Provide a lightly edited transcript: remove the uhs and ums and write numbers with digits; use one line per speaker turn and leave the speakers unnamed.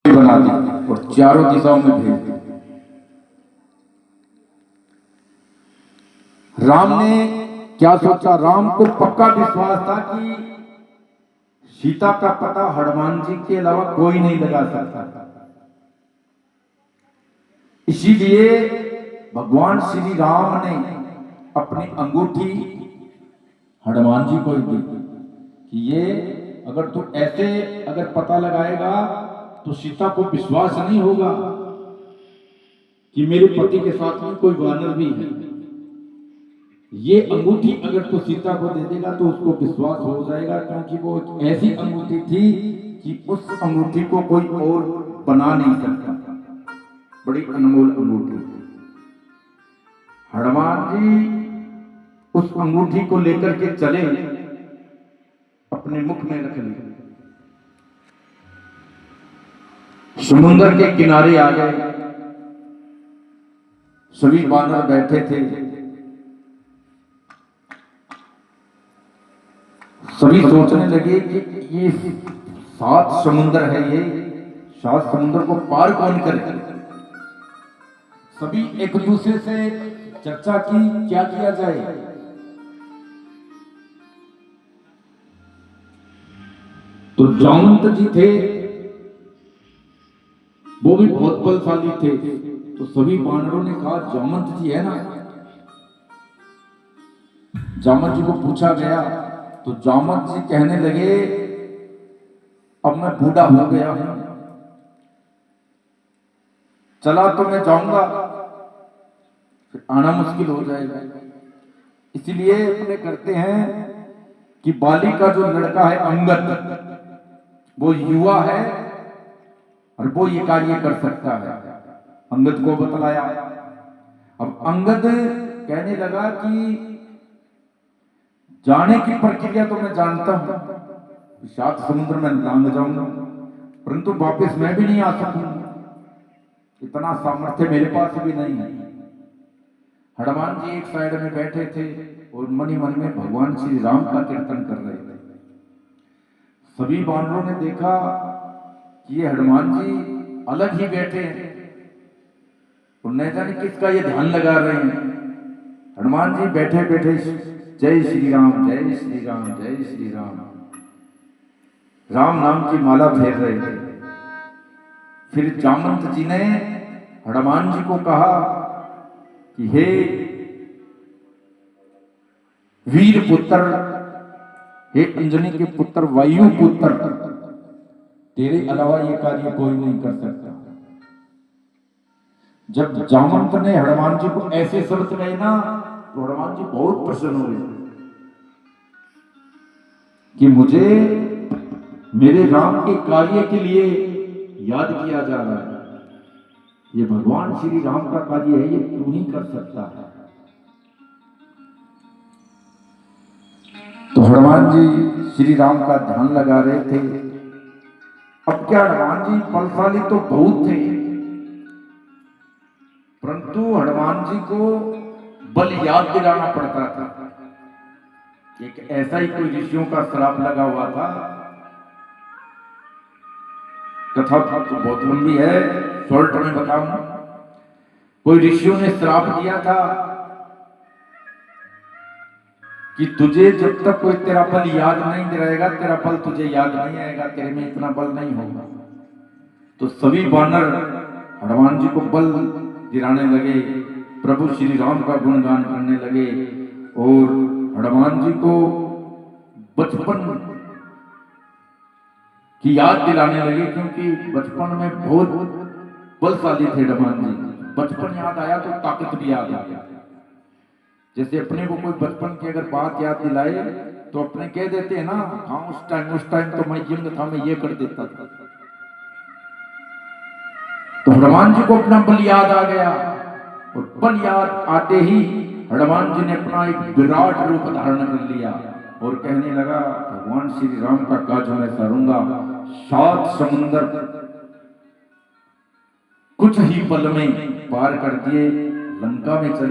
बना दी और चारों दिशाओं में भेज दी। राम ने क्या सोचा? राम को पक्का विश्वास था कि सीता का पता हनुमान जी के अलावा कोई नहीं लगा सकता। इसीलिए भगवान श्री राम ने अपनी अंगूठी हनुमान जी को दी कि ये अगर तू ऐसे अगर पता लगाएगा तो सीता को विश्वास नहीं होगा कि मेरे पति के साथ में कोई वानर भी है। ये अंगूठी अगर तू सीता को दे देगा तो उसको विश्वास हो जाएगा, क्योंकि वो एक ऐसी अंगूठी थी कि उस अंगूठी को कोई और बना नहीं सकता। बड़ी अनमोल अंगूठी। हनुमान जी उस अंगूठी को लेकर के चले, अपने मुख में रख ली, समुद्र के किनारे आ गए। सभी वानर बैठे थे, सभी सोचने लगे कि ये 7 समुद्र है, ये 7 समुद्र को पार कौन करे। सभी एक दूसरे से चर्चा की क्या किया जाए। तो जामवंत जी थे, वो भी बहुत बलशाली थे। तो सभी वानरों ने कहा जामवंत जी है ना। जामवंत जी को पूछा गया तो जामवंत जी कहने लगे अब मैं बूढ़ा हो गया हूं, चला तो मैं जाऊंगा, फिर आना मुश्किल हो जाएगा। इसलिए अपने करते हैं कि बाली का जो लड़का है अंगद, वो युवा है और वो ये कार्य कर सकता है। अंगद को बतलाया। अब अंगद कहने लगा कि जाने की प्रक्रिया तो मैं जानता हूं, 7 समुद्र में लांग जाऊंगा, परंतु वापस मैं भी नहीं आ सकूंगा, इतना सामर्थ्य मेरे पास भी नहीं है। हनुमान जी एक साइड में बैठे थे और मन ही मन में भगवान श्री राम का कीर्तन कर रहे थे। सभी वानरों ने देखा कि ये हनुमान जी अलग ही बैठे हैं और न जाने किसका ये ध्यान लगा रहे हैं। हनुमान जी बैठे बैठे जय श्री राम, जय श्री राम, जय श्री राम, राम नाम की माला फेर रहे थे। फिर जामवंत जी ने हनुमान जी को कहा कि हे वीर पुत्र, हे अंजनी के पुत्र, वायु पुत्र, तेरे अलावा ये कार्य कोई नहीं कर सकता। जब जामवंत ने हनुमान जी को ऐसे शब्द कहे ना तो हनुमान जी बहुत प्रसन्न हुए कि मुझे मेरे राम के कार्य के लिए याद किया जा रहा है। ये भगवान श्री राम का कार्य है, ये तू ही कर सकता है। तो हनुमान जी श्री राम का ध्यान लगा रहे थे। अब क्या, हनुमान जी बलशाली तो बहुत थे, परंतु हनुमान जी को बल याद दिलाना पड़ता था। एक ऐसा ही कोई ऋषियों का श्राप लगा हुआ था। कथा तो बहुत लंबी है, शॉर्ट में बताऊं। कोई ऋषियों ने श्राप दिया था कि तुझे जब तक कोई तेरा बल याद नहीं दिलाएगा, तेरा बल तुझे याद नहीं आएगा, तेरे में इतना बल नहीं होगा। तो सभी वानर हनुमान जी को बल दिलाने लगे, प्रभु श्री राम का गुणगान करने लगे और हनुमान जी को बचपन की याद दिलाने लगे, क्योंकि बचपन में बहुत बलशाली थे हनुमान जी। बचपन याद आया तो ताकत भी याद आ गया। जैसे अपने को कोई बचपन की अगर बात याद दिलाए तो अपने कह देते हैं ना, हाँ उस टाइम तो मैं यंग था, मैं ये कर देता था। तो हनुमान जी को अपना बल याद आ गया और बल याद आते ही हनुमान जी ने अपना एक विराट रूप धारण कर लिया और कहने लगा भगवान श्री राम का काज मैं करूंगा। 7 समुद्र कुछ ही पल में पार कर दिए, लंका में चले।